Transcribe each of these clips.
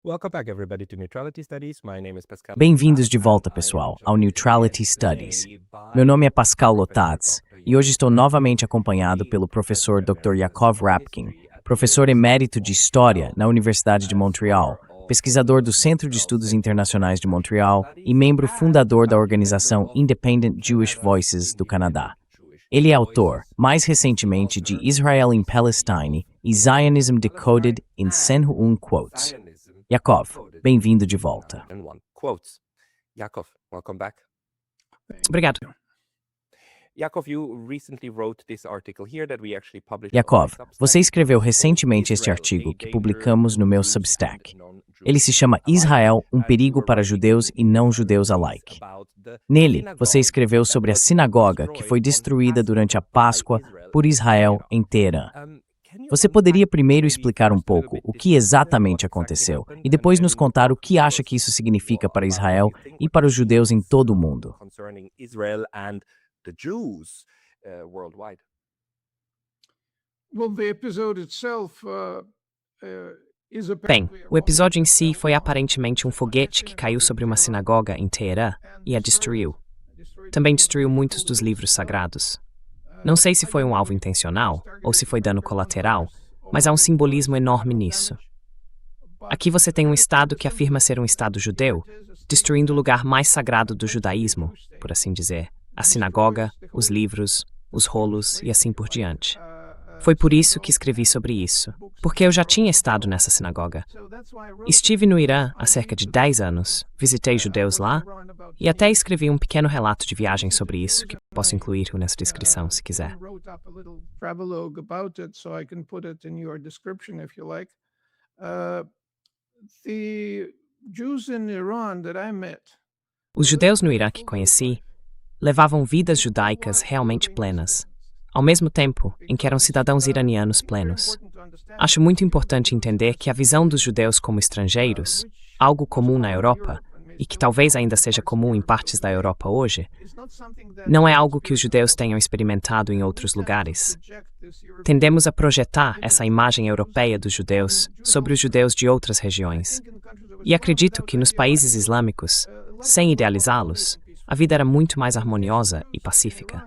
Welcome back, everybody, to Neutrality Studies. My name is Pascal. Bem-vindos de volta, pessoal, ao Neutrality Studies. Meu nome é Pascal Lotats e hoje estou novamente acompanhado pelo professor Dr. Yakov Rapkin, professor emérito de História na Universidade de Montreal, pesquisador do Centro de Estudos Internacionais de Montreal e membro fundador da organização Independent Jewish Voices do Canadá. Ele é autor, mais recentemente, de Israel in Palestine e Zionism Decoded in 101 Quotes. Yakov, bem-vindo de volta. Yakov, welcome back. Obrigado. Yakov, you recently wrote this article here that we actually published. Yakov, você escreveu recentemente este artigo que publicamos no meu Substack. Ele se chama Israel, um perigo para judeus e não-judeus alike. Nele, você escreveu sobre a sinagoga que foi destruída durante a Páscoa por Israel em Teherã. Você poderia primeiro explicar um pouco o que exatamente aconteceu e depois nos contar o que acha que isso significa para Israel e para os judeus em todo o mundo? Bem, o episódio em si foi aparentemente um foguete que caiu sobre uma sinagoga em Teherã e a destruiu. Também destruiu muitos dos livros sagrados. Não sei se foi um alvo intencional ou se foi dano colateral, mas há um simbolismo enorme nisso. Aqui você tem um Estado que afirma ser um Estado judeu, destruindo o lugar mais sagrado do judaísmo, por assim dizer, a sinagoga, os livros, os rolos e assim por diante. Foi por isso que escrevi sobre isso, porque eu já tinha estado nessa sinagoga. Estive no Irã há cerca de 10 anos, visitei judeus lá e até escrevi um pequeno relato de viagem sobre isso que posso incluir nessa descrição, se quiser. Os judeus no Irã que conheci levavam vidas judaicas realmente plenas, ao mesmo tempo em que eram cidadãos iranianos plenos. Acho muito importante entender que a visão dos judeus como estrangeiros, algo comum na Europa, e que talvez ainda seja comum em partes da Europa hoje, não é algo que os judeus tenham experimentado em outros lugares. Tendemos a projetar essa imagem europeia dos judeus sobre os judeus de outras regiões. E acredito que nos países islâmicos, sem idealizá-los, a vida era muito mais harmoniosa e pacífica.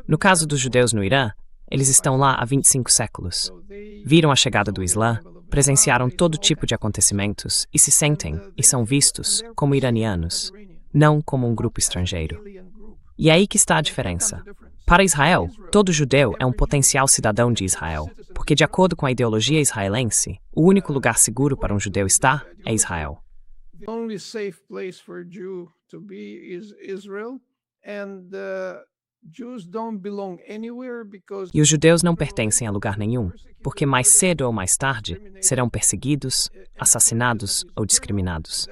No caso dos judeus no Irã, eles estão lá há 25 séculos. Viram a chegada do Islã, presenciaram todo tipo de acontecimentos e se sentem e são vistos como iranianos, não como um grupo estrangeiro. E é aí que está a diferença. Para Israel, todo judeu é um potencial cidadão de Israel, porque de acordo com a ideologia israelense, o único lugar seguro para um judeu estar é Israel. E os judeus não pertencem a lugar nenhum, porque mais cedo ou mais tarde serão perseguidos, assassinados ou discriminados.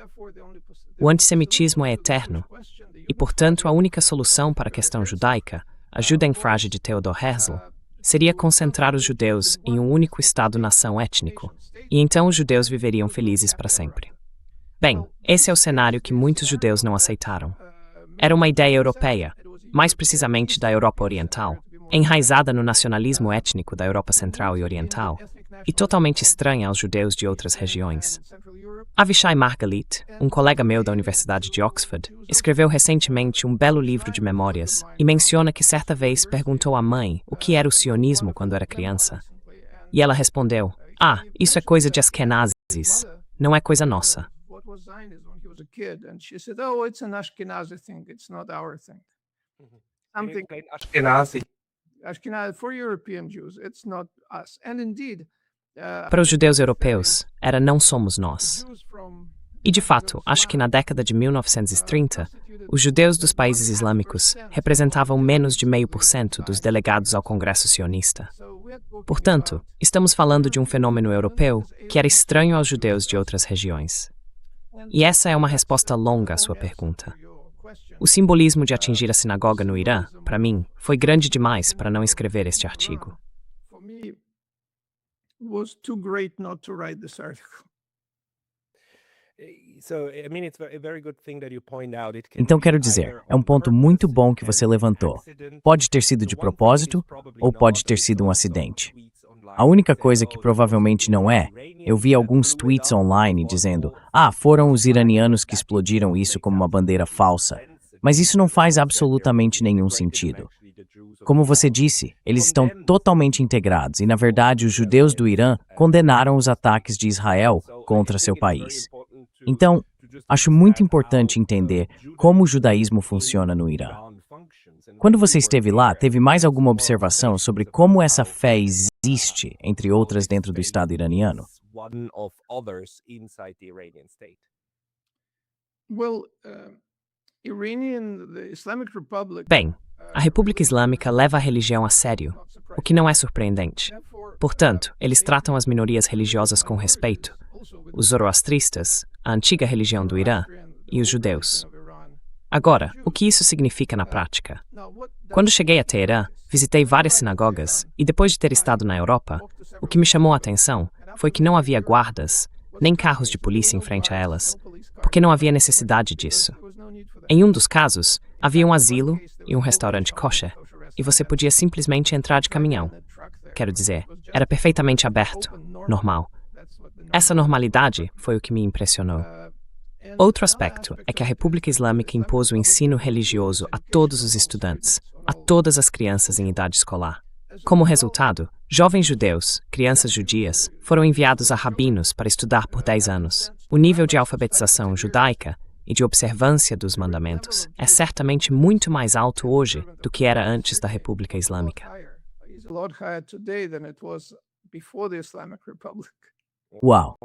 O antissemitismo é eterno, e portanto a única solução para a questão judaica, a Judenfrage de Theodor Herzl, seria concentrar os judeus em um único Estado-nação étnico, e então os judeus viveriam felizes para sempre. Bem, esse é o cenário que muitos judeus não aceitaram. Era uma ideia europeia, mais precisamente da Europa Oriental, enraizada no nacionalismo étnico da Europa Central e Oriental, e totalmente estranha aos judeus de outras regiões. Avishai Margalit, um colega meu da Universidade de Oxford, escreveu recentemente um belo livro de memórias e menciona que certa vez perguntou à mãe o que era o sionismo quando era criança. E ela respondeu, isso é coisa de Askenazis, não é coisa nossa. Para os judeus europeus, era não somos nós. E de fato, acho que na década de 1930, os judeus dos países islâmicos representavam menos de 0,5% dos delegados ao Congresso sionista. Portanto, estamos falando de um fenômeno europeu que era estranho aos judeus de outras regiões. E essa é uma resposta longa à sua pergunta. O simbolismo de atingir a sinagoga no Irã, para mim, foi grande demais para não escrever este artigo. Então quero dizer, é um ponto muito bom que você levantou. Pode ter sido de propósito ou pode ter sido um acidente. A única coisa que provavelmente não é, eu vi alguns tweets online dizendo: foram os iranianos que explodiram isso como uma bandeira falsa. Mas isso não faz absolutamente nenhum sentido. Como você disse, eles estão totalmente integrados e, na verdade, os judeus do Irã condenaram os ataques de Israel contra seu país. Então, acho muito importante entender como o judaísmo funciona no Irã. Quando você esteve lá, teve mais alguma observação sobre como essa fé existe, entre outras, dentro do Estado iraniano? Bem, a República Islâmica leva a religião a sério, o que não é surpreendente. Portanto, eles tratam as minorias religiosas com respeito, os zoroastristas, a antiga religião do Irã, e os judeus. Agora, o que isso significa na prática? Quando cheguei a Teherã, visitei várias sinagogas e, depois de ter estado na Europa, o que me chamou a atenção foi que não havia guardas, nem carros de polícia em frente a elas, porque não havia necessidade disso. Em um dos casos, havia um asilo e um restaurante kosher, e você podia simplesmente entrar de caminhão. Quero dizer, era perfeitamente aberto, normal. Essa normalidade foi o que me impressionou. Outro aspecto é que a República Islâmica impôs o ensino religioso a todos os estudantes, a todas as crianças em idade escolar. Como resultado, jovens judeus, crianças judias, foram enviados a rabinos para estudar por 10 anos. O nível de alfabetização judaica e de observância dos mandamentos é certamente muito mais alto hoje do que era antes da República Islâmica. Uau!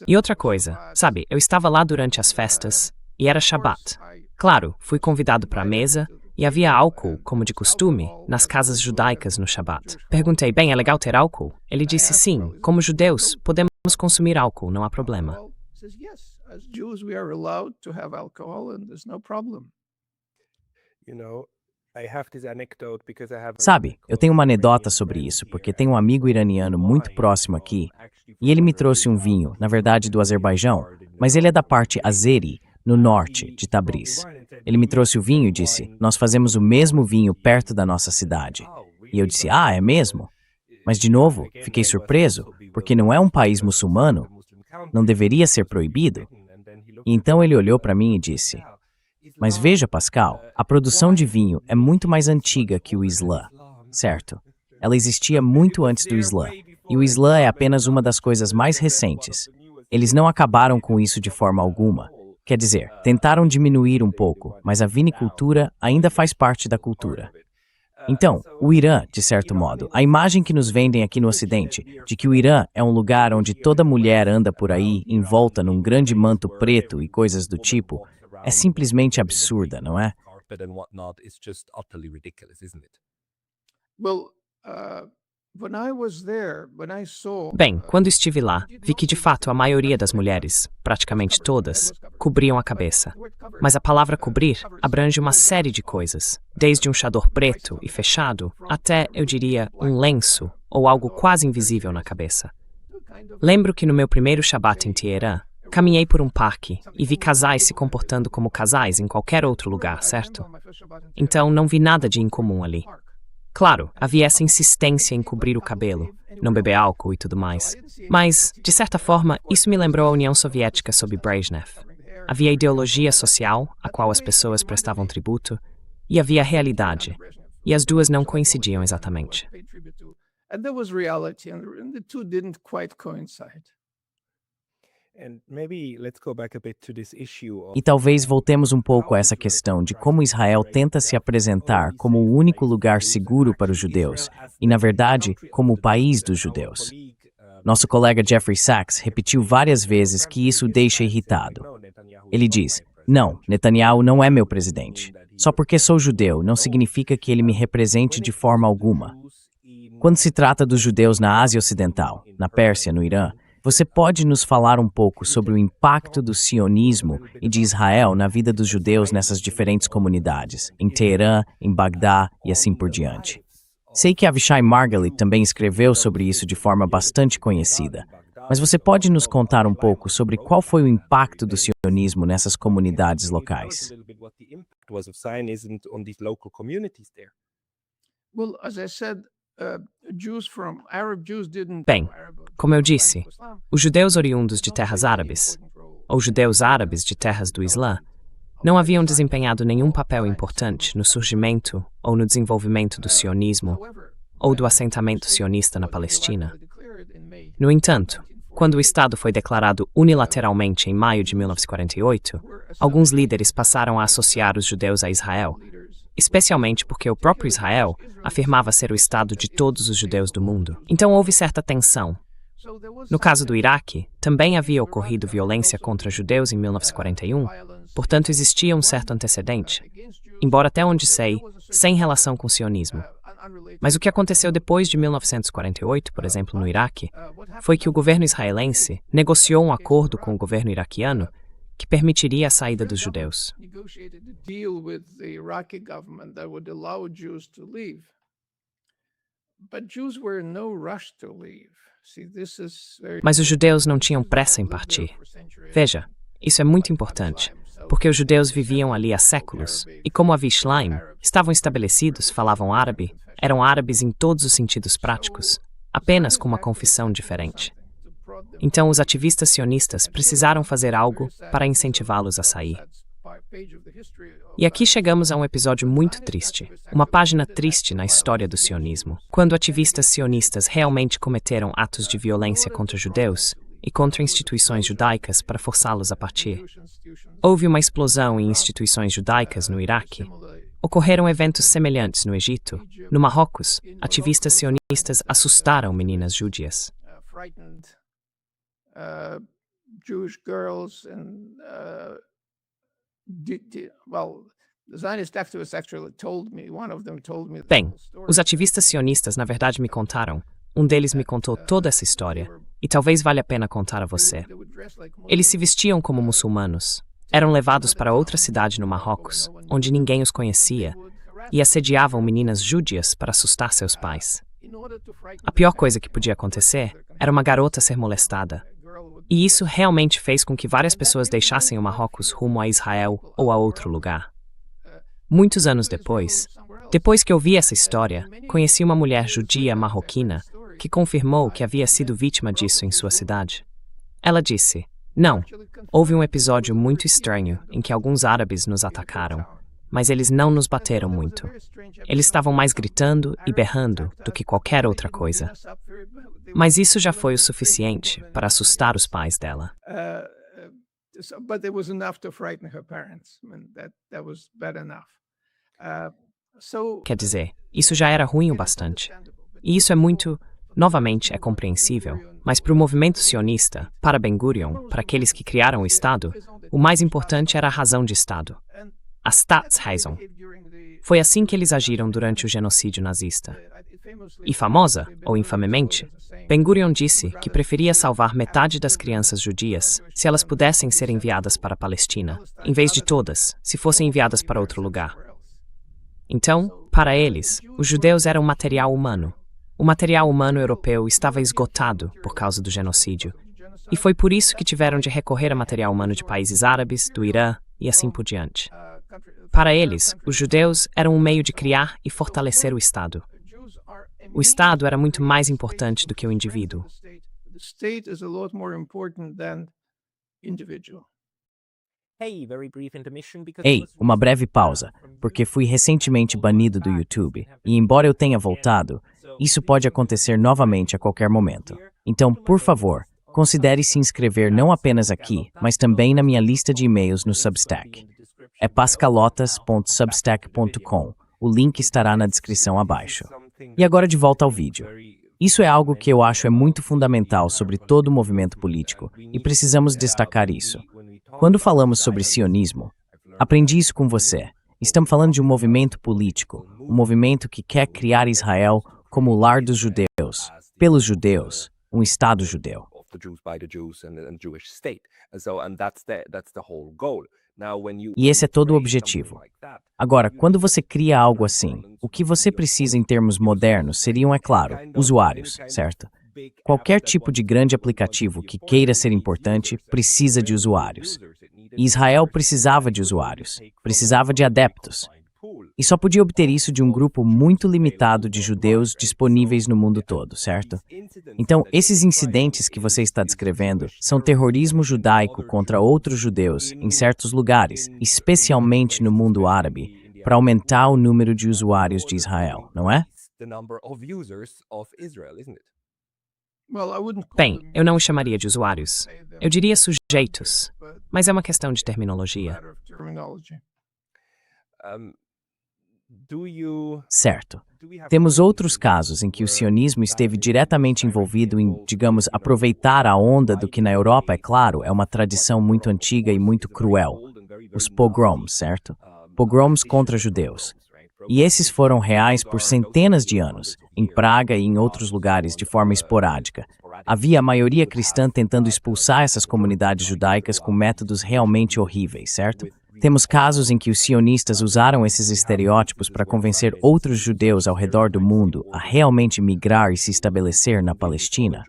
E outra coisa, sabe, eu estava lá durante as festas e era Shabat. Claro, fui convidado para a mesa e havia álcool, como de costume, nas casas judaicas no Shabat. Perguntei, bem, é legal ter álcool? Ele disse, sim, como judeus, podemos consumir álcool, não há problema. Sabe, eu tenho uma anedota sobre isso, porque tenho um amigo iraniano muito próximo aqui, e ele me trouxe um vinho, na verdade do Azerbaijão, mas ele é da parte azeri, no norte de Tabriz. Ele me trouxe o vinho e disse, nós fazemos o mesmo vinho perto da nossa cidade. E eu disse, é mesmo? Mas de novo, fiquei surpreso, porque não é um país muçulmano, não deveria ser proibido. E então ele olhou para mim e disse, mas veja, Pascal, a produção de vinho é muito mais antiga que o Islã, certo? Ela existia muito antes do Islã, e o Islã é apenas uma das coisas mais recentes. Eles não acabaram com isso de forma alguma. Quer dizer, tentaram diminuir um pouco, mas a vinicultura ainda faz parte da cultura. Então, o Irã, de certo modo, a imagem que nos vendem aqui no Ocidente, de que o Irã é um lugar onde toda mulher anda por aí envolta num grande manto preto e coisas do tipo, é simplesmente absurda, não é? Bem, quando estive lá, vi que de fato a maioria das mulheres, praticamente todas, cobriam a cabeça. Mas a palavra cobrir abrange uma série de coisas, desde um chador preto e fechado até, eu diria, um lenço ou algo quase invisível na cabeça. Lembro que no meu primeiro Shabat em Teherã, caminhei por um parque e vi casais se comportando como casais em qualquer outro lugar, certo? Então não vi nada de incomum ali. Claro, havia essa insistência em cobrir o cabelo, não beber álcool e tudo mais. Mas, de certa forma, isso me lembrou a União Soviética sob Brezhnev. Havia ideologia social, a qual as pessoas prestavam tributo, e havia realidade, e as duas não coincidiam exatamente. E talvez voltemos um pouco a essa questão de como Israel tenta se apresentar como o único lugar seguro para os judeus, e na verdade, como o país dos judeus. Nosso colega Jeffrey Sachs repetiu várias vezes que isso o deixa irritado. Ele diz, não, Netanyahu não é meu presidente. Só porque sou judeu não significa que ele me represente de forma alguma. Quando se trata dos judeus na Ásia Ocidental, na Pérsia, no Irã, você pode nos falar um pouco sobre o impacto do sionismo e de Israel na vida dos judeus nessas diferentes comunidades, em Teherã, em Bagdá e assim por diante? Sei que Avishai Margalit também escreveu sobre isso de forma bastante conhecida, mas você pode nos contar um pouco sobre qual foi o impacto do sionismo nessas comunidades locais? impact was of Zionism on these local communities there? Well, as I said, Arab Jews didn't. Bem, como eu disse, os judeus oriundos de terras árabes, ou judeus árabes de terras do Islã, não haviam desempenhado nenhum papel importante no surgimento ou no desenvolvimento do sionismo ou do assentamento sionista na Palestina. No entanto, quando o Estado foi declarado unilateralmente em maio de 1948, alguns líderes passaram a associar os judeus a Israel, especialmente porque o próprio Israel afirmava ser o Estado de todos os judeus do mundo. Então houve certa tensão. No caso do Iraque, também havia ocorrido violência contra judeus em 1941, portanto existia um certo antecedente, embora até onde sei, sem relação com o sionismo. Mas o que aconteceu depois de 1948, por exemplo, no Iraque, foi que o governo israelense negociou um acordo com o governo iraquiano que permitiria a saída dos judeus. Mas os judeus não tinham pressa em partir. Veja, isso é muito importante, porque os judeus viviam ali há séculos, e como havia Schleim, estavam estabelecidos, falavam árabe, eram árabes em todos os sentidos práticos, apenas com uma confissão diferente. Então os ativistas sionistas precisaram fazer algo para incentivá-los a sair. E aqui chegamos a um episódio muito triste, uma página triste na história do sionismo, quando ativistas sionistas realmente cometeram atos de violência contra judeus e contra instituições judaicas para forçá-los a partir. Houve uma explosão em instituições judaicas no Iraque. Ocorreram eventos semelhantes no Egito. No Marrocos, ativistas sionistas assustaram meninas judias. Jewish girls and the Zionist activists actually told me, one of them told me. Bem, os ativistas sionistas na verdade me contaram. Um deles me contou toda essa história, e talvez valha a pena contar a você. Eles se vestiam como muçulmanos, eram levados para outra cidade no Marrocos, onde ninguém os conhecia, e assediavam meninas júdias para assustar seus pais. A pior coisa que podia acontecer era uma garota ser molestada. E isso realmente fez com que várias pessoas deixassem o Marrocos rumo a Israel ou a outro lugar. Muitos anos depois que eu vi essa história, conheci uma mulher judia marroquina que confirmou que havia sido vítima disso em sua cidade. Ela disse: "Não, houve um episódio muito estranho em que alguns árabes nos atacaram, mas eles não nos bateram muito. Eles estavam mais gritando e berrando do que qualquer outra coisa. Mas isso já foi o suficiente para assustar os pais dela." Quer dizer, isso já era ruim o bastante. E isso é muito, novamente, é compreensível. Mas para o movimento sionista, para Ben-Gurion, para aqueles que criaram o Estado, o mais importante era a razão de Estado. A Staatsräson. Foi assim que eles agiram durante o genocídio nazista. E famosa, ou infamemente, Ben-Gurion disse que preferia salvar metade das crianças judias se elas pudessem ser enviadas para a Palestina, em vez de todas, se fossem enviadas para outro lugar. Então, para eles, os judeus eram material humano. O material humano europeu estava esgotado por causa do genocídio. E foi por isso que tiveram de recorrer a material humano de países árabes, do Irã e assim por diante. Para eles, os judeus eram um meio de criar e fortalecer o Estado. O Estado era muito mais importante do que o indivíduo. Ei, uma breve pausa, porque fui recentemente banido do YouTube, e embora eu tenha voltado, isso pode acontecer novamente a qualquer momento. Então, por favor, considere se inscrever não apenas aqui, mas também na minha lista de e-mails no Substack. É pascalotas.substack.com. O link estará na descrição abaixo. E agora de volta ao vídeo. Isso é algo que eu acho é muito fundamental sobre todo o movimento político, e precisamos destacar isso. Quando falamos sobre sionismo, aprendi isso com você. Estamos falando de um movimento político, um movimento que quer criar Israel como o lar dos judeus, pelos judeus, um Estado judeu. E esse é todo o objetivo. Agora, quando você cria algo assim, o que você precisa em termos modernos seriam, é claro, usuários, certo? Qualquer tipo de grande aplicativo que queira ser importante precisa de usuários. E Israel precisava de usuários, precisava de adeptos. E só podia obter isso de um grupo muito limitado de judeus disponíveis no mundo todo, certo? Então, esses incidentes que você está descrevendo são terrorismo judaico contra outros judeus em certos lugares, especialmente no mundo árabe, para aumentar o número de usuários de Israel, não é? Bem, eu não os chamaria de usuários. Eu diria sujeitos, mas é uma questão de terminologia. Certo. Temos outros casos em que o sionismo esteve diretamente envolvido em, digamos, aproveitar a onda do que na Europa, é claro, é uma tradição muito antiga e muito cruel. Os pogroms, certo? Pogroms contra judeus. E esses foram reais por centenas de anos, em Praga e em outros lugares de forma esporádica. Havia a maioria cristã tentando expulsar essas comunidades judaicas com métodos realmente horríveis, certo? Temos casos em que os sionistas usaram esses estereótipos para convencer outros judeus ao redor do mundo a realmente migrar e se estabelecer na Palestina.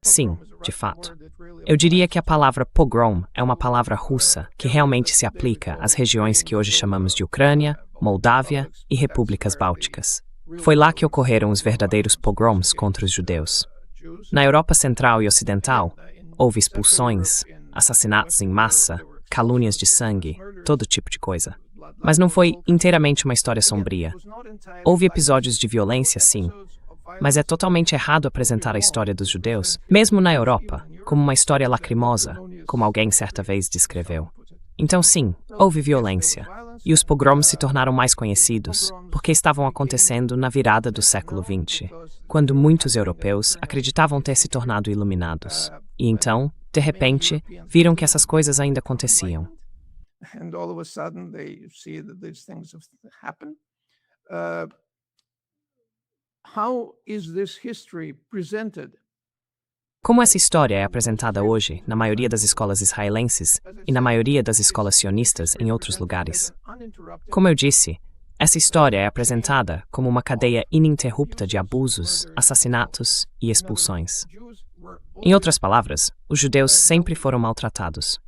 Sim, de fato. Eu diria que a palavra pogrom é uma palavra russa que realmente se aplica às regiões que hoje chamamos de Ucrânia, Moldávia e Repúblicas Bálticas. Foi lá que ocorreram os verdadeiros pogroms contra os judeus. Na Europa Central e Ocidental, houve expulsões, assassinatos em massa, calúnias de sangue, todo tipo de coisa. Mas não foi inteiramente uma história sombria. Houve episódios de violência, sim, mas é totalmente errado apresentar a história dos judeus, mesmo na Europa, como uma história lacrimosa, como alguém certa vez descreveu. Então sim, houve violência, e os pogroms se tornaram mais conhecidos porque estavam acontecendo na virada do século XX, quando muitos europeus acreditavam ter se tornado iluminados. E então, de repente, viram que essas coisas ainda aconteciam. Como essa história é apresentada hoje na maioria das escolas israelenses e na maioria das escolas sionistas em outros lugares? Como eu disse, essa história é apresentada como uma cadeia ininterrupta de abusos, assassinatos e expulsões. Em outras palavras, os judeus sempre foram maltratados.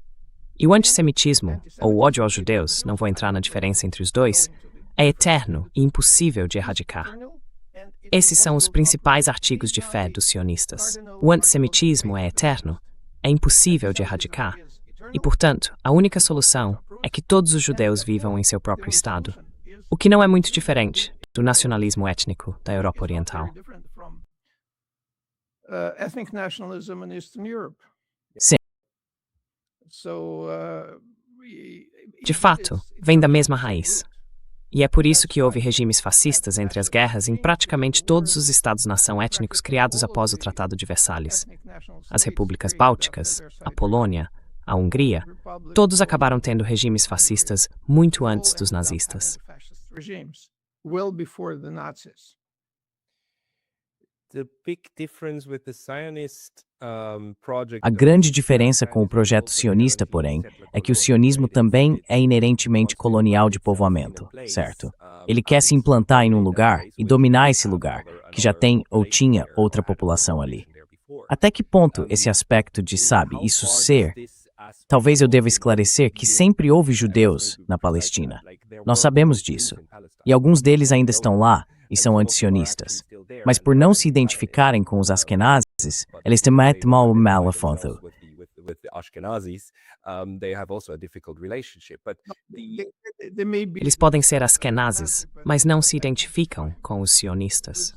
E o antissemitismo, ou o ódio aos judeus, não vou entrar na diferença entre os dois, é eterno e impossível de erradicar. Esses são os principais artigos de fé dos sionistas. O antissemitismo é eterno, é impossível de erradicar, e, portanto, a única solução é que todos os judeus vivam em seu próprio Estado, o que não é muito diferente do nacionalismo étnico da Europa Oriental. Sim. De fato, vem da mesma raiz. E é por isso que houve regimes fascistas entre as guerras em praticamente todos os Estados-nação étnicos criados após o Tratado de Versalhes. As repúblicas bálticas, a Polônia, a Hungria, todos acabaram tendo regimes fascistas muito antes dos nazistas. A grande diferença com o projeto sionista, porém, é que o sionismo também é inerentemente colonial de povoamento, certo? Ele quer se implantar em um lugar e dominar esse lugar, que já tem ou tinha outra população ali. Até que ponto esse aspecto de, sabe, isso ser... Talvez eu deva esclarecer que sempre houve judeus na Palestina. Nós sabemos disso. E alguns deles ainda estão lá e são antisionistas. Mas por não se identificarem com os Ashkenazes, eles têm mal malafonto. Eles podem ser Ashkenazes, mas não se identificam com os sionistas.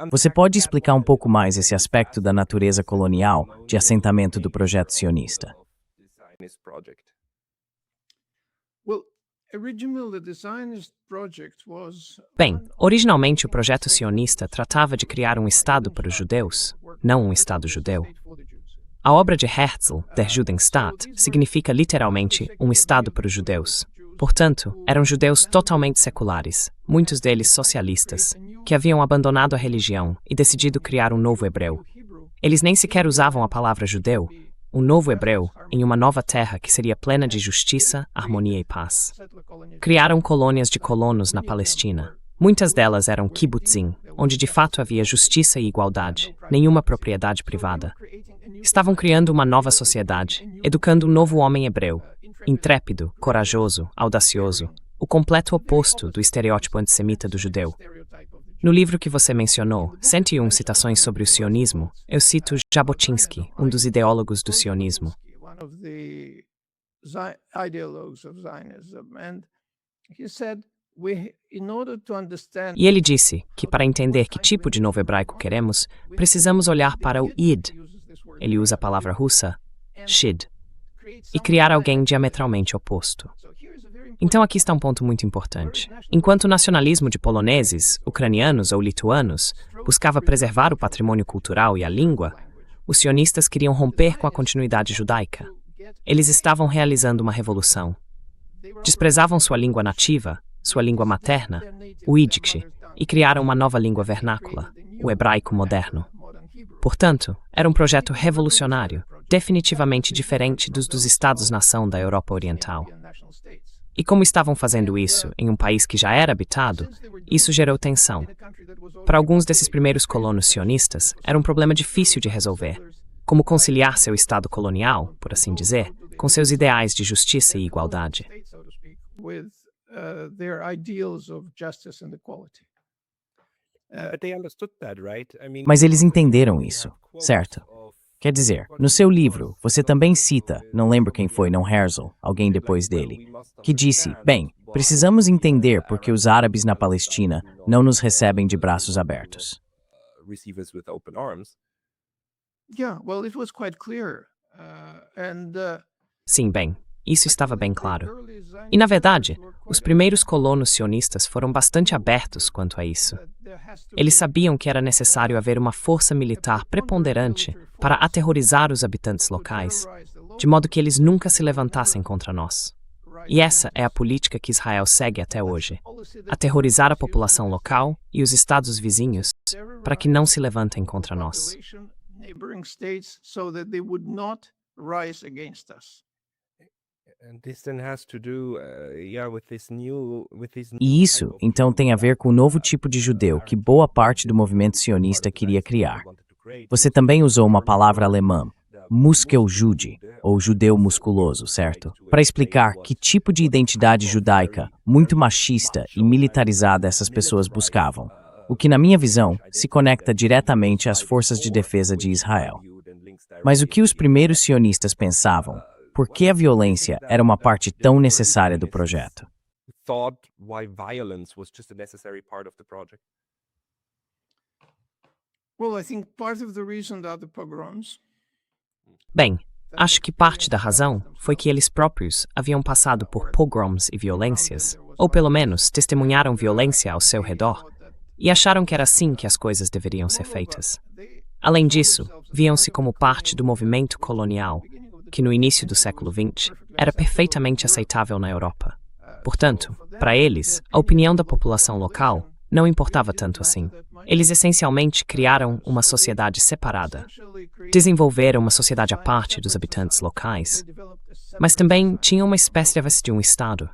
Você pode explicar um pouco mais esse aspecto da natureza colonial de assentamento do projeto sionista? Bem, originalmente o projeto sionista tratava de criar um Estado para os judeus, não um Estado judeu. A obra de Herzl, Der Judenstaat, significa literalmente um Estado para os judeus. Portanto, eram judeus totalmente seculares, muitos deles socialistas, que haviam abandonado a religião e decidido criar um novo hebreu. Eles nem sequer usavam a palavra judeu, um novo hebreu, em uma nova terra que seria plena de justiça, harmonia e paz. Criaram colônias de colonos na Palestina. Muitas delas eram kibbutzim, onde de fato havia justiça e igualdade, nenhuma propriedade privada. Estavam criando uma nova sociedade, educando um novo homem hebreu, intrépido, corajoso, audacioso, o completo oposto do estereótipo antissemita do judeu. No livro que você mencionou, 101 citações sobre o sionismo, eu cito Jabotinsky, um dos ideólogos do sionismo. E ele disse que para entender que tipo de novo hebraico queremos, precisamos olhar para o id, ele usa a palavra russa, shid, e criar alguém diametralmente oposto. Então aqui está um ponto muito importante. Enquanto o nacionalismo de poloneses, ucranianos ou lituanos buscava preservar o patrimônio cultural e a língua, os sionistas queriam romper com a continuidade judaica. Eles estavam realizando uma revolução. Desprezavam sua língua nativa, sua língua materna, o Yiddish, e criaram uma nova língua vernácula, o hebraico moderno. Portanto, era um projeto revolucionário, definitivamente diferente dos Estados-nação da Europa Oriental. E como estavam fazendo isso em um país que já era habitado, isso gerou tensão. Para alguns desses primeiros colonos sionistas, era um problema difícil de resolver, como conciliar seu Estado colonial, por assim dizer, com seus ideais de justiça e igualdade. Mas eles entenderam isso, certo? Quer dizer, no seu livro, você também cita, não lembro quem foi, não Herzl, alguém depois dele, que disse, bem, precisamos entender por que os árabes na Palestina não nos recebem de braços abertos. Sim, bem, isso estava bem claro. E, na verdade, os primeiros colonos sionistas foram bastante abertos quanto a isso. Eles sabiam que era necessário haver uma força militar preponderante para aterrorizar os habitantes locais, de modo que eles nunca se levantassem contra nós. E essa é a política que Israel segue até hoje: aterrorizar a população local e os estados vizinhos para que não se levantem contra nós. E isso, então, tem a ver com o novo tipo de judeu que boa parte do movimento sionista queria criar. Você também usou uma palavra alemã, Muskeljude, ou judeu musculoso, certo? Para explicar que tipo de identidade judaica, muito machista e militarizada essas pessoas buscavam, o que, na minha visão, se conecta diretamente às forças de defesa de Israel. Mas o que os primeiros sionistas pensavam? Por que a violência era uma parte tão necessária do projeto? Bem, acho que parte da razão foi que eles próprios haviam passado por pogroms e violências, ou pelo menos testemunharam violência ao seu redor, e acharam que era assim que as coisas deveriam ser feitas. Além disso, viam-se como parte do movimento colonial, que no início do século XX era perfeitamente aceitável na Europa. Portanto, para eles, a opinião da população local não importava tanto assim. Eles essencialmente criaram uma sociedade separada, desenvolveram uma sociedade à parte dos habitantes locais, mas também tinham uma espécie de um Estado.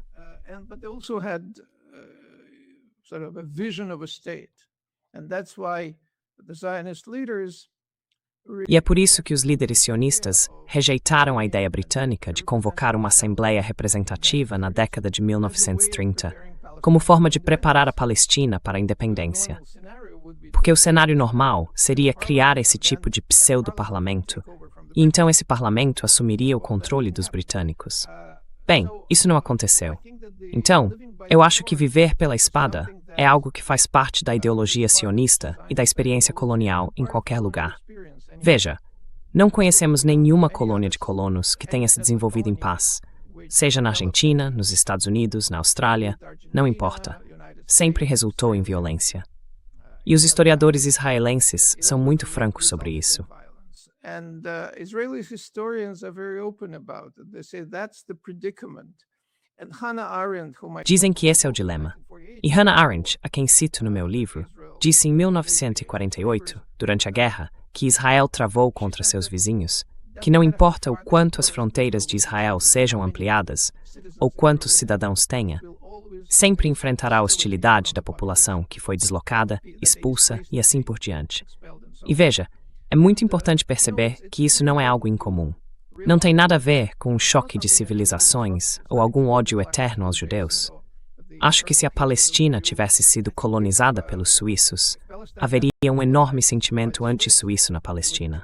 E é por isso que os líderes sionistas rejeitaram a ideia britânica de convocar uma assembleia representativa na década de 1930, como forma de preparar a Palestina para a independência. Porque o cenário normal seria criar esse tipo de pseudo-parlamento, e então esse parlamento assumiria o controle dos britânicos. Bem, isso não aconteceu. Então, eu acho que viver pela espada é algo que faz parte da ideologia sionista e da experiência colonial em qualquer lugar. Veja, não conhecemos nenhuma colônia de colonos que tenha se desenvolvido em paz, seja na Argentina, nos Estados Unidos, na Austrália, não importa. Sempre resultou em violência. E os historiadores israelenses são muito francos sobre isso. Dizem que esse é o dilema. E Hannah Arendt, a quem cito no meu livro, disse em 1948, durante a guerra, que Israel travou contra seus vizinhos, que não importa o quanto as fronteiras de Israel sejam ampliadas ou quantos cidadãos tenha, sempre enfrentará a hostilidade da população que foi deslocada, expulsa e assim por diante. E veja, é muito importante perceber que isso não é algo incomum. Não tem nada a ver com um choque de civilizações ou algum ódio eterno aos judeus. Acho que se a Palestina tivesse sido colonizada pelos suíços, haveria um enorme sentimento anti-suíço na Palestina.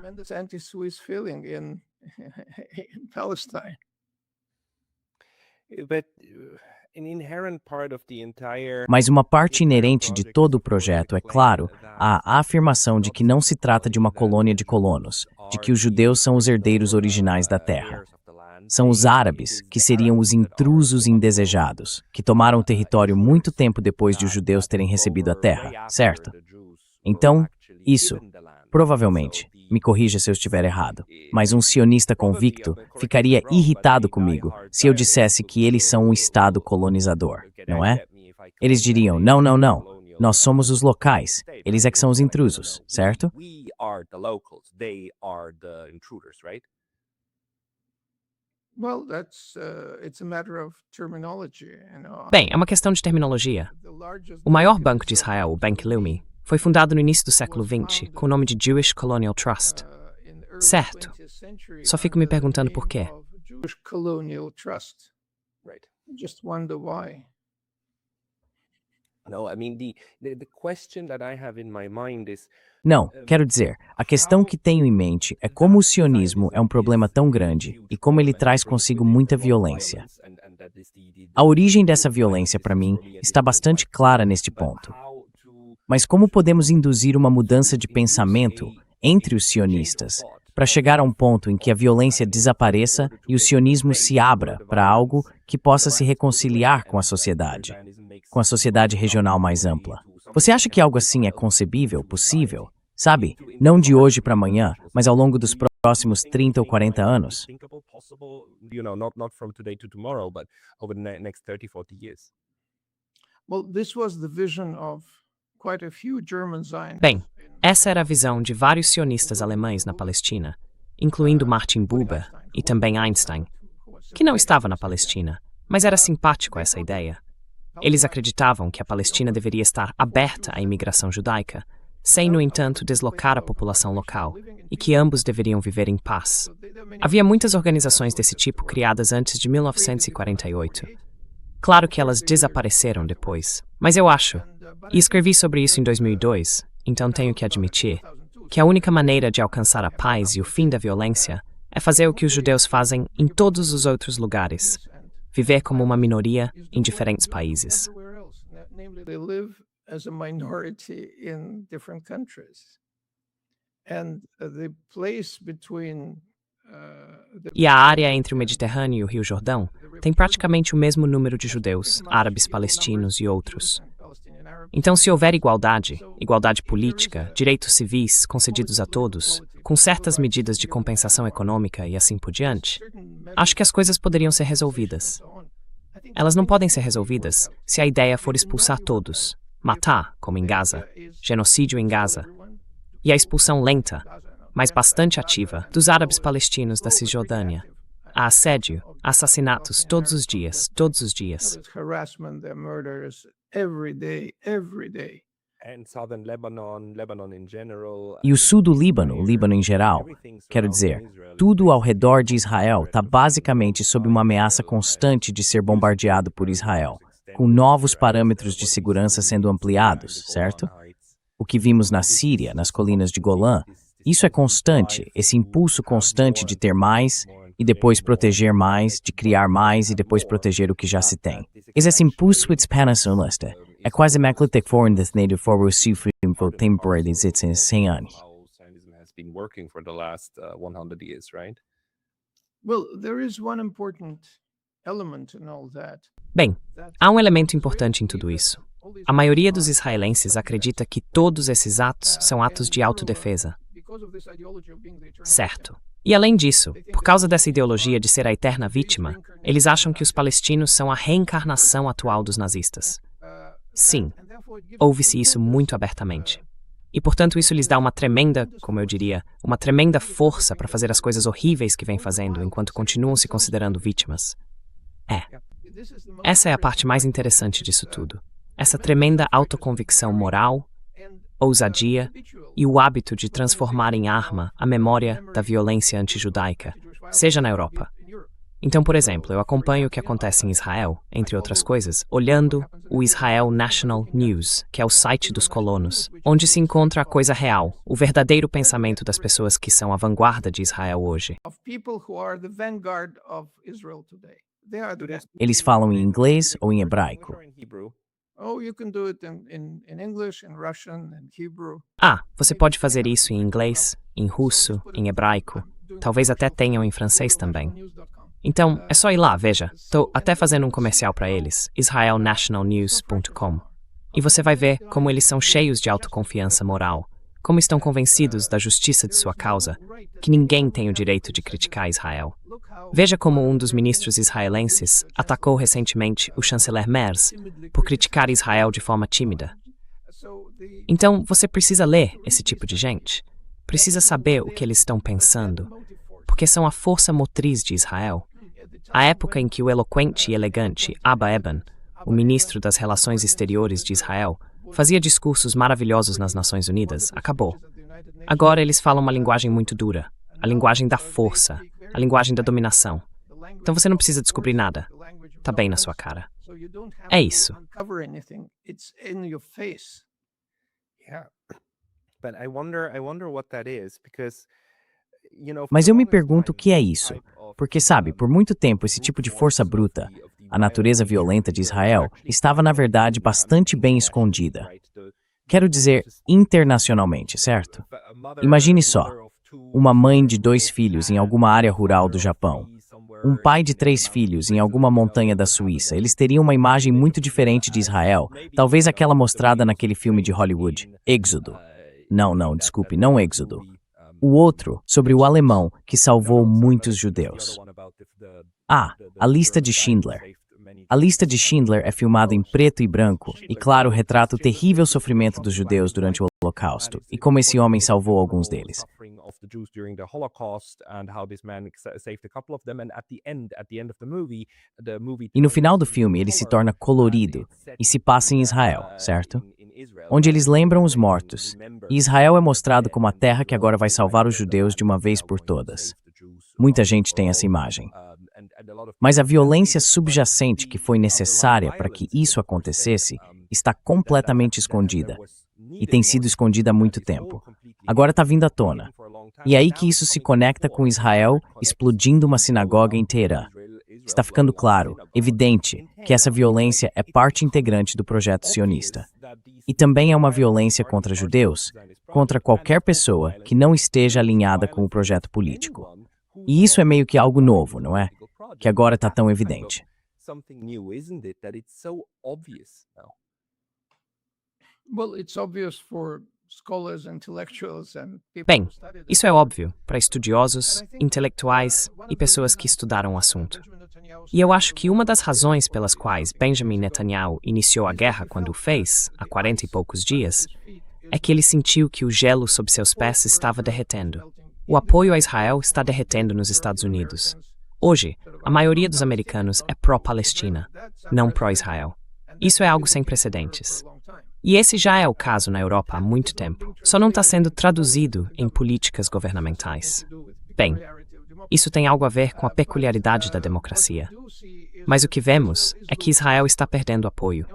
Mas uma parte inerente de todo o projeto é, claro, a afirmação de que não se trata de uma colônia de colonos, de que os judeus são os herdeiros originais da terra. São os árabes, que seriam os intrusos indesejados, que tomaram o território muito tempo depois de os judeus terem recebido a terra, certo? Então, isso, provavelmente, me corrija se eu estiver errado, mas um sionista convicto ficaria irritado comigo se eu dissesse que eles são um Estado colonizador, não é? Eles diriam, não, não, não, nós somos os locais, eles é que são os intrusos, certo? Bem, é uma questão de terminologia. O maior banco de Israel, o Bank Leumi, foi fundado no início do século XX com o nome de Jewish Colonial Trust. Certo. Só fico me perguntando por quê. Não, quero dizer, a questão que tenho em mente é como o sionismo é um problema tão grande e como ele traz consigo muita violência. A origem dessa violência, para mim, está bastante clara neste ponto. Mas como podemos induzir uma mudança de pensamento entre os sionistas para chegar a um ponto em que a violência desapareça e o sionismo se abra para algo que possa se reconciliar com a sociedade regional mais ampla? Você acha que algo assim é concebível, possível? Sabe, não de hoje para amanhã, mas ao longo dos próximos 30 ou 40 anos? Bem, essa era a visão de vários sionistas alemães na Palestina, incluindo Martin Buber e também Einstein, que não estava na Palestina, mas era simpático a essa ideia. Eles acreditavam que a Palestina deveria estar aberta à imigração judaica, sem, no entanto, deslocar a população local, e que ambos deveriam viver em paz. Havia muitas organizações desse tipo criadas antes de 1948. Claro que elas desapareceram depois, mas eu acho, e escrevi sobre isso em 2002, então tenho que admitir, que a única maneira de alcançar a paz e o fim da violência é fazer o que os judeus fazem em todos os outros lugares: viver como uma minoria em diferentes países. E a área entre o Mediterrâneo e o Rio Jordão tem praticamente o mesmo número de judeus, árabes, palestinos e outros. Então, se houver igualdade política, direitos civis concedidos a todos, com certas medidas de compensação econômica e assim por diante, acho que as coisas poderiam ser resolvidas. Elas não podem ser resolvidas se a ideia for expulsar todos, matar, como em Gaza, genocídio em Gaza, e a expulsão lenta, mas bastante ativa, dos árabes palestinos da Cisjordânia. Há assédio, assassinatos todos os dias. E o sul do Líbano, o Líbano em geral, quero dizer, tudo ao redor de Israel está basicamente sob uma ameaça constante de ser bombardeado por Israel, com novos parâmetros de segurança sendo ampliados, certo? O que vimos na Síria, nas colinas de Golã, isso é constante, esse impulso constante de ter mais e depois proteger mais, de criar mais e depois proteger o que já se tem. Esse impulso expansionista é quase magnetic foreign destinado for o sofrimento temporário de 100 anos. Bem, há um elemento importante em tudo isso. A maioria dos israelenses acredita que todos esses atos são atos de autodefesa. Certo. E além disso, por causa dessa ideologia de ser a eterna vítima, eles acham que os palestinos são a reencarnação atual dos nazistas. Sim, ouve-se isso muito abertamente. E, portanto, isso lhes dá uma tremenda, como eu diria, uma tremenda força para fazer as coisas horríveis que vêm fazendo enquanto continuam se considerando vítimas. Essa é a parte mais interessante disso tudo. Essa tremenda autoconvicção moral, ousadia e o hábito de transformar em arma a memória da violência antijudaica, seja na Europa. Então, por exemplo, eu acompanho o que acontece em Israel, entre outras coisas, olhando o Israel National News, que é o site dos colonos, onde se encontra a coisa real, o verdadeiro pensamento das pessoas que são a vanguarda de Israel hoje. Eles falam em inglês ou em hebraico? Você pode fazer isso em inglês, em russo, em hebraico, talvez até tenham em francês também. Então, é só ir lá, veja. Estou até fazendo um comercial para eles, israelnationalnews.com. E você vai ver como eles são cheios de autoconfiança moral, como estão convencidos da justiça de sua causa, que ninguém tem o direito de criticar Israel. Veja como um dos ministros israelenses atacou recentemente o chanceler Merz por criticar Israel de forma tímida. Então, você precisa ler esse tipo de gente. Precisa saber o que eles estão pensando, porque são a força motriz de Israel. A época em que o eloquente e elegante Abba Eban, o ministro das Relações Exteriores de Israel, fazia discursos maravilhosos nas Nações Unidas, acabou. Agora eles falam uma linguagem muito dura, a linguagem da força, a linguagem da dominação. Então você não precisa descobrir nada. Tá bem na sua cara. É isso. Mas eu me pergunto o que é isso, porque sabe, por muito tempo esse tipo de força bruta, a natureza violenta de Israel, estava na verdade bastante bem escondida. Quero dizer, internacionalmente, certo? Imagine só, uma mãe de 2 filhos em alguma área rural do Japão, um pai de 3 filhos em alguma montanha da Suíça, eles teriam uma imagem muito diferente de Israel, talvez aquela mostrada naquele filme de Hollywood, Êxodo. Não, desculpe, não Êxodo. O outro, sobre o alemão que salvou muitos judeus. A lista de Schindler. A lista de Schindler é filmada em preto e branco e, claro, retrata o terrível sofrimento dos judeus durante o Holocausto e como esse homem salvou alguns deles. E no final do filme ele se torna colorido e se passa em Israel, certo? Onde eles lembram os mortos. E Israel é mostrado como a terra que agora vai salvar os judeus de uma vez por todas. Muita gente tem essa imagem. Mas a violência subjacente que foi necessária para que isso acontecesse está completamente escondida. E tem sido escondida há muito tempo. Agora está vindo à tona. E é aí que isso se conecta com Israel explodindo uma sinagoga em Teherã. Está ficando claro, evidente, que essa violência é parte integrante do projeto sionista. E também é uma violência contra judeus, contra qualquer pessoa que não esteja alinhada com o projeto político. E isso é meio que algo novo, não é? Que agora está tão evidente. Bem, isso é óbvio para estudiosos, intelectuais e pessoas que estudaram o assunto. E eu acho que uma das razões pelas quais Benjamin Netanyahu iniciou a guerra quando o fez, há 40 e poucos dias, é que ele sentiu que o gelo sob seus pés estava derretendo. O apoio a Israel está derretendo nos Estados Unidos. Hoje, a maioria dos americanos é pró-Palestina, não pró-Israel. Isso é algo sem precedentes. E esse já é o caso na Europa há muito tempo. Só não está sendo traduzido em políticas governamentais. Bem, isso tem algo a ver com a peculiaridade da democracia. Mas o que vemos é que Israel está perdendo apoio.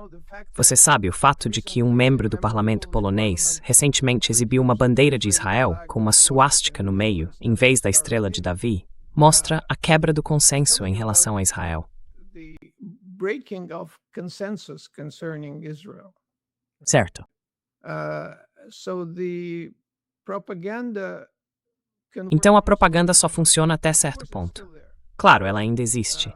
Você sabe o fato de que um membro do parlamento polonês recentemente exibiu uma bandeira de Israel com uma suástica no meio, em vez da estrela de Davi, mostra a quebra do consenso em relação a Israel. Certo. Então a propaganda só funciona até certo ponto. Claro, ela ainda existe.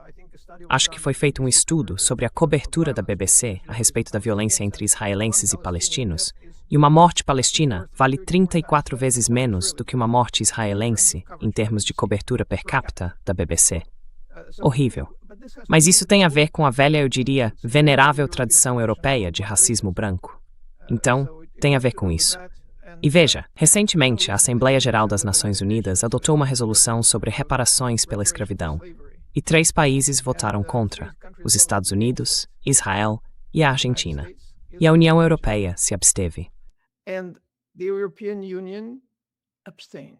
Acho que foi feito um estudo sobre a cobertura da BBC a respeito da violência entre israelenses e palestinos, e uma morte palestina vale 34 vezes menos do que uma morte israelense em termos de cobertura per capita da BBC. Horrível. Mas isso tem a ver com a velha, eu diria, venerável tradição europeia de racismo branco. Então, tem a ver com isso. E veja, recentemente a Assembleia Geral das Nações Unidas adotou uma resolução sobre reparações pela escravidão. E 3 países votaram contra: os Estados Unidos, Israel e a Argentina. E a União Europeia se absteve. And the European Union abstained.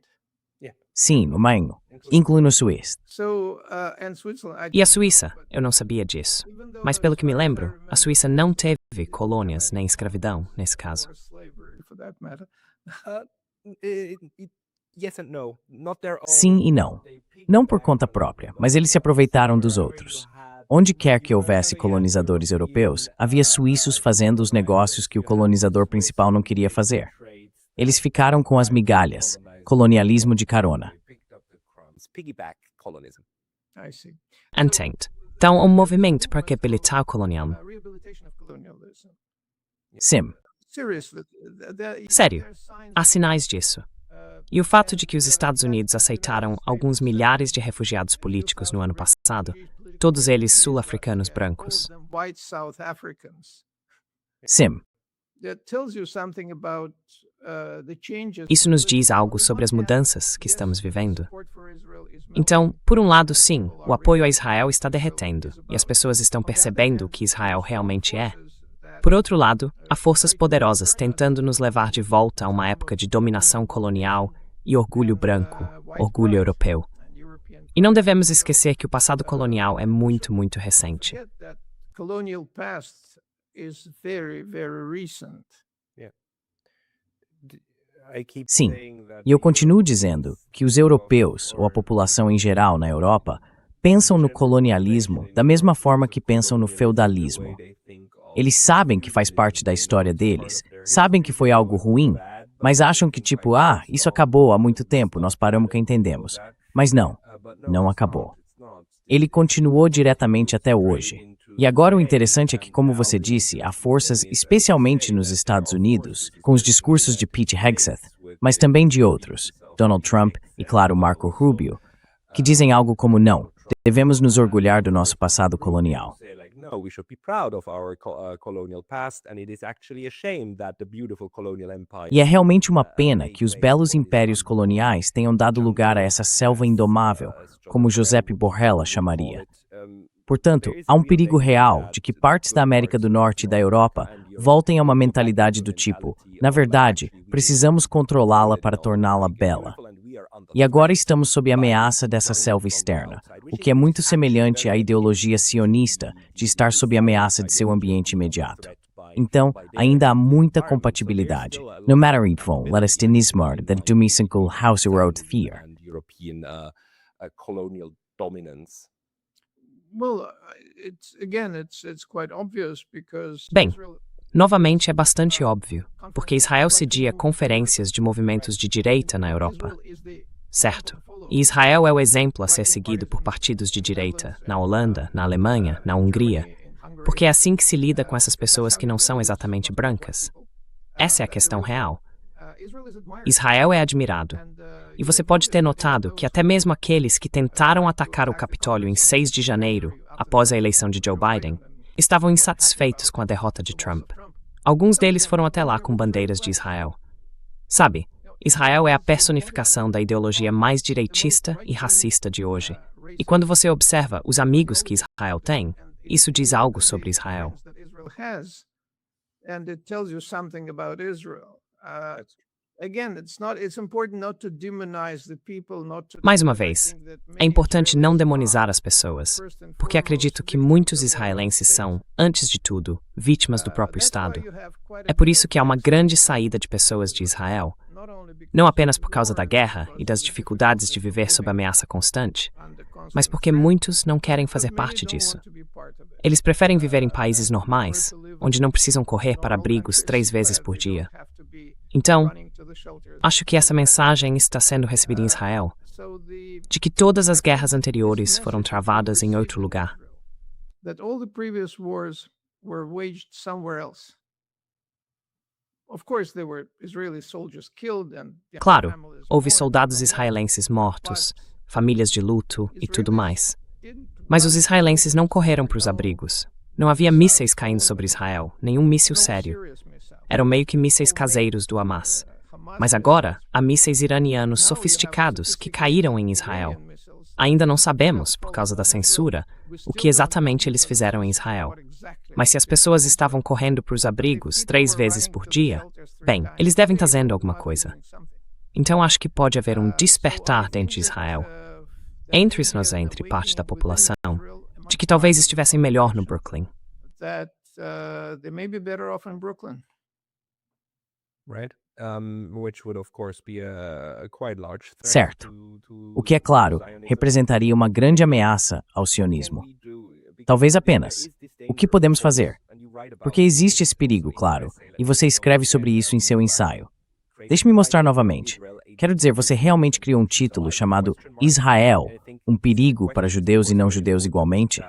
Sim, no Maranhão, incluindo o Suíça. And Switzerland. E a Suíça? Eu não sabia disso. Mas pelo que me lembro, a Suíça não teve colônias nem escravidão nesse caso. For that matter. Yes and no. Not their own. Sim e não. Não por conta própria, mas eles se aproveitaram dos outros. Onde quer que houvesse colonizadores europeus, havia suíços fazendo os negócios que o colonizador principal não queria fazer. Eles ficaram com as migalhas, colonialismo de carona. Piggyback colonism. I see. Entende? Então, um movimento para reabilitar o colonialismo. Rehabilitation of colonialism. Sim, Seriously. Sério, há sinais disso. E o fato de que os Estados Unidos aceitaram alguns milhares de refugiados políticos no ano passado, todos eles sul-africanos brancos. White South Africans. sim. That tells you something about the changes. Isso nos diz algo sobre as mudanças que estamos vivendo. Support for Israel is Então, por um lado, sim, o apoio a Israel está derretendo e as pessoas estão percebendo o que Israel realmente é. Por outro lado, há forças poderosas tentando nos levar de volta a uma época de dominação colonial e orgulho branco, orgulho europeu. E não devemos esquecer que o passado colonial é muito, muito recente. forget that colonial past is very, very recent. I keep Sim, saying that e eu the continuo dizendo que os europeus, ou a população em geral na Europa, pensam no colonialismo da mesma forma que pensam no feudalismo. Eles sabem que faz parte da história deles, sabem que foi algo ruim, mas acham que tipo, isso acabou há muito tempo, nós paramos que entendemos. Mas não, não acabou. Ele continuou diretamente até hoje. E agora o interessante é que, como você disse, há forças, especialmente nos Estados Unidos, com os discursos de Pete Hegseth, mas também de outros, Donald Trump e, claro, Marco Rubio, que dizem algo como não, devemos nos orgulhar do nosso passado colonial. No, we should be proud of our colonial past, and it is actually a shame that the beautiful colonial empire. E é realmente uma pena que os belos impérios coloniais tenham dado lugar a essa selva indomável, como Giuseppe Borrella chamaria. Portanto, há um perigo real de que partes da América do Norte e da Europa voltem a uma mentalidade do tipo, na verdade, precisamos controlá-la para torná-la bela. E agora estamos sob a ameaça dessa selva externa, o que é muito semelhante à ideologia sionista de estar sob a ameaça de seu ambiente imediato. Então, ainda há muita compatibilidade. No matter ifon, let us denismar that dumisankul house erode fear. European colonial dominance. Well, it's quite obvious because Bem, Israel novamente é bastante óbvio, porque Israel cedia conferências de movimentos de direita na Europa. is the Certo. E Israel é o exemplo a ser seguido por partidos de direita na Holanda, na Alemanha, na Hungria, porque é assim que se lida com essas pessoas que não são exatamente brancas. Essa é a questão real. Israel is admired. Israel é admirado. E você pode ter notado que até mesmo aqueles que tentaram atacar o Capitólio em 6 de janeiro, após a eleição de Joe Biden, estavam insatisfeitos com a derrota de Trump. Alguns deles foram até lá com bandeiras de Israel. Sabe, Israel é a personificação da ideologia mais direitista e racista de hoje. E quando você observa os amigos que Israel tem, isso diz algo sobre Israel. That Israel has, and it tells you something about Israel. Again, it's important not to demonize the people, not to. Mais uma vez, é importante não demonizar as pessoas, porque acredito que muitos israelenses são, antes de tudo, vítimas do próprio Estado. É por isso que há uma grande saída de pessoas de Israel, não apenas por causa da guerra e das dificuldades de viver sob ameaça constante, mas porque muitos não querem fazer parte disso. Eles preferem viver em países normais, onde não precisam correr para abrigos 3 vezes por dia. Então, acho que essa mensagem está sendo recebida em Israel, de que todas as guerras anteriores foram travadas em outro lugar. That all the previous wars were waged somewhere else. Of course, there were Israeli soldiers killed and Claro, families houve mourned. soldados israelenses mortos, famílias de luto e tudo mais. Mas os israelenses não correram para os abrigos. Não havia mísseis caindo sobre Israel, nenhum míssil sério. Serious missile. Eram meio que mísseis caseiros do Hamas. Mas agora, há mísseis iranianos sofisticados que caíram em Israel. Ainda não sabemos, por causa da censura, o que exatamente eles fizeram em Israel. Mas se as pessoas estavam correndo para os abrigos 3 vezes por dia, bem, eles devem estar fazendo alguma coisa. Então acho que pode haver um despertar dentro de Israel, entre parte da população, de que talvez estivessem melhor no Brooklyn. They may be better off in Brooklyn. Right? Which would, of course, be a quite large threat Certo. to O que, é claro, Zionism. representaria uma grande ameaça ao sionismo. Talvez apenas. O que podemos fazer? Porque existe esse perigo, claro, e você escreve sobre isso em seu ensaio. Deixe-me mostrar novamente. Quero dizer, você realmente criou um título chamado Israel, um perigo para judeus e não judeus igualmente?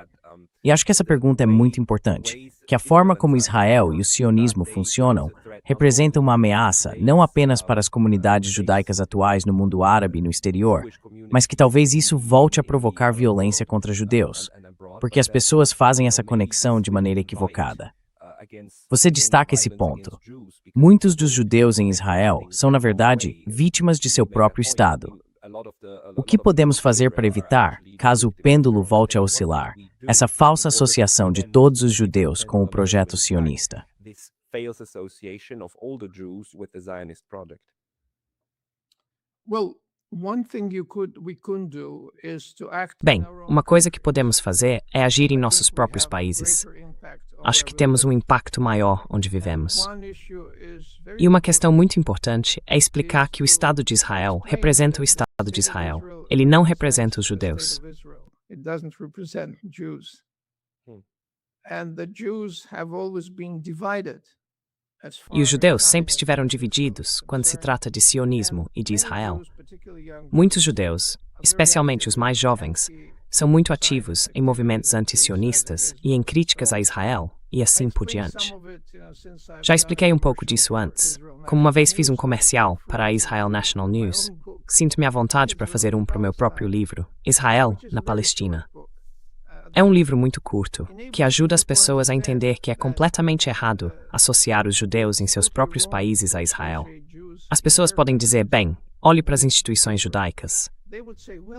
E acho que essa pergunta é muito importante, que a forma como Israel e o sionismo funcionam representa uma ameaça não apenas para as comunidades judaicas atuais no mundo árabe e no exterior, mas que talvez isso volte a provocar violência contra judeus, porque as pessoas fazem essa conexão de maneira equivocada. Você destaca esse ponto. Muitos dos judeus em Israel são, na verdade, vítimas de seu próprio Estado. O que podemos fazer para evitar, caso o pêndulo volte a oscilar, essa falsa associação de todos os judeus com o projeto sionista? Well, one thing we could do is to act Bem, in our own uma coisa que podemos fazer é agir em nossos próprios países. Acho que temos um impacto maior onde vivemos. E uma questão muito importante é explicar que o Estado de Israel representa o Estado de Israel. Ele não representa os judeus. It doesn't represent Jews. And the Jews have always been divided. E os judeus sempre estiveram divididos quando se trata de sionismo e de Israel. Muitos judeus, especialmente os mais jovens, são muito ativos em movimentos antisionistas e em críticas a Israel, e assim por diante. Já expliquei um pouco disso antes, como uma vez fiz um comercial para a Israel National News. Sinto-me à vontade para fazer um para o meu próprio livro, Israel na Palestina. É um livro muito curto, que ajuda as pessoas a entender que é completamente errado associar os judeus em seus próprios países a Israel. As pessoas podem dizer, bem, olhe para as instituições judaicas.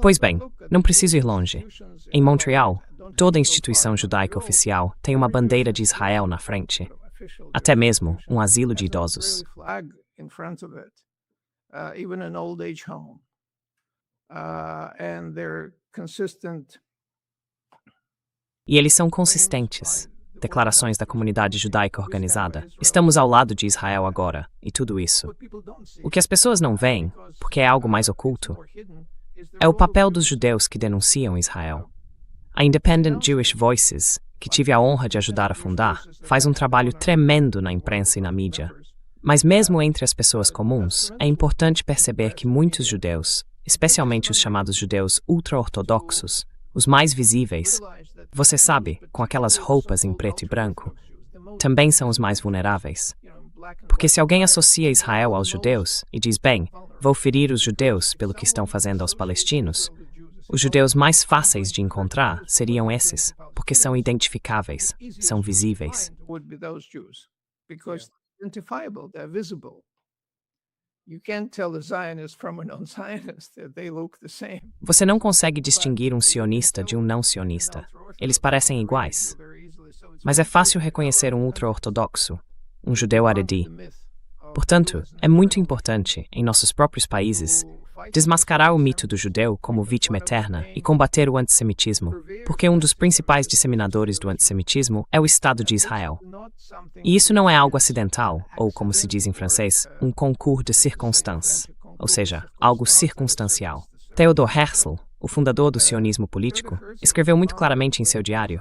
Pois bem, não preciso ir longe. Em Montreal, toda instituição judaica oficial tem uma bandeira de Israel na frente. Até mesmo um asilo de idosos. Even an old age home. And they're consistent. E eles são consistentes. Declarações da comunidade judaica organizada. Estamos ao lado de Israel agora, e tudo isso. O que as pessoas não veem, porque é algo mais oculto, é o papel dos judeus que denunciam Israel. A Independent Jewish Voices, que tive a honra de ajudar a fundar, faz um trabalho tremendo na imprensa e na mídia. Mas mesmo entre as pessoas comuns, é importante perceber que muitos judeus, especialmente os chamados judeus ultra-ortodoxos, os mais visíveis, você sabe, com aquelas roupas em preto e branco, também são os mais vulneráveis. Porque se alguém associa Israel aos judeus e diz, bem, vou ferir os judeus pelo que estão fazendo aos palestinos, os judeus mais fáceis de encontrar seriam esses, porque são identificáveis, são visíveis. Você não consegue distinguir um sionista de um não sionista. Eles parecem iguais. Mas é fácil reconhecer um ultra-ortodoxo, um judeu haredi. Portanto, é muito importante, em nossos próprios países, desmascarar o mito do judeu como vítima eterna e combater o antissemitismo, porque um dos principais disseminadores do antissemitismo é o Estado de Israel. E isso não é algo acidental, ou como se diz em francês, um concours de circonstances, ou seja, algo circunstancial. Theodor Herzl, o fundador do sionismo político, escreveu muito claramente em seu diário: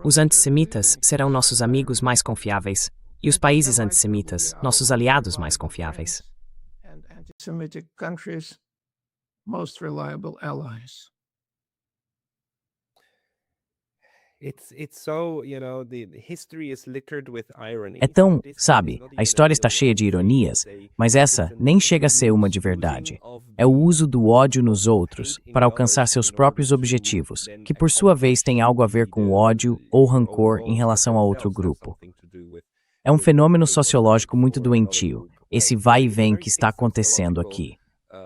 os antissemitas serão nossos amigos mais confiáveis e os países antissemitas nossos aliados mais confiáveis. Anti-Semitic countries, most reliable allies. It's so, the history is littered with irony. É tão, sabe, a história está cheia de ironias, mas essa nem chega a ser uma de verdade. É o uso do ódio nos outros para alcançar seus próprios objetivos, que por sua vez tem algo a ver com ódio ou rancor em relação a outro grupo. É um fenômeno sociológico muito doentio, esse vai e vem que está acontecendo aqui.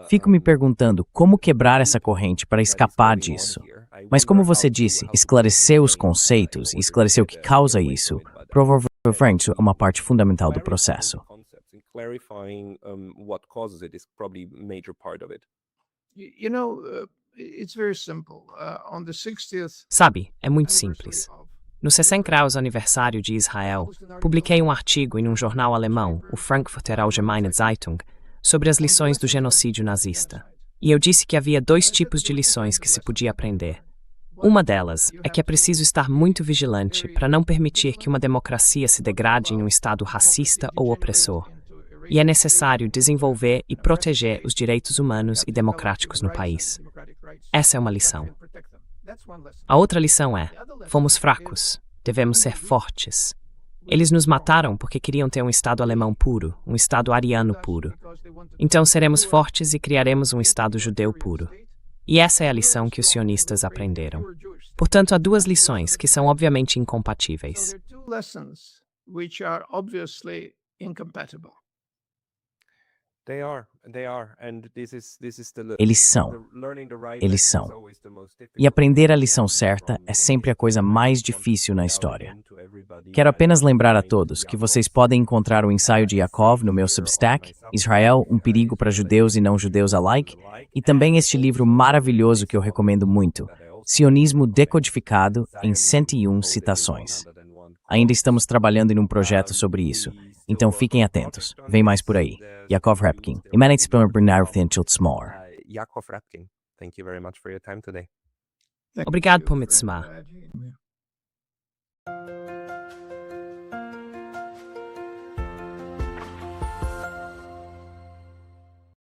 Fico me perguntando como quebrar essa corrente para escapar disso. Mas como você disse, esclarecer os conceitos e esclarecer o que causa isso, provavelmente é uma parte fundamental do processo. Clarifying what causes it is probably a major part of it. You know, it's very simple. On the 60th Sabe, é muito simples. No 60 graus aniversário de Israel, publiquei um artigo em um jornal alemão, o Frankfurter Allgemeine Zeitung, sobre as lições do genocídio nazista. E eu disse que havia 2 tipos de lições que se podia aprender. Uma delas é que é preciso estar muito vigilante para não permitir que uma democracia se degrade em um estado racista ou opressor. E é necessário desenvolver e proteger os direitos humanos e democráticos no país. Essa é uma lição. A outra lição é: fomos fracos, devemos ser fortes. Eles nos mataram porque queriam ter um Estado alemão puro, um Estado ariano puro. Então seremos fortes e criaremos um Estado judeu puro. E essa é a lição que os sionistas aprenderam. Portanto, há 2 lições que são obviamente incompatíveis. Eles são. Eles são. E aprender a lição certa é sempre a coisa mais difícil na história. Quero apenas lembrar a todos que vocês podem encontrar o ensaio de Yaakov no meu Substack, Israel, um perigo para judeus e não judeus alike, e também este livro maravilhoso que eu recomendo muito, Sionismo Decodificado em 101 Citações. Ainda estamos trabalhando em um projeto sobre isso, então fiquem atentos. Vem mais por aí. Yaakov Repkin. Yaakov Repkin, thank you very much for your time today. Obrigado por me chamar.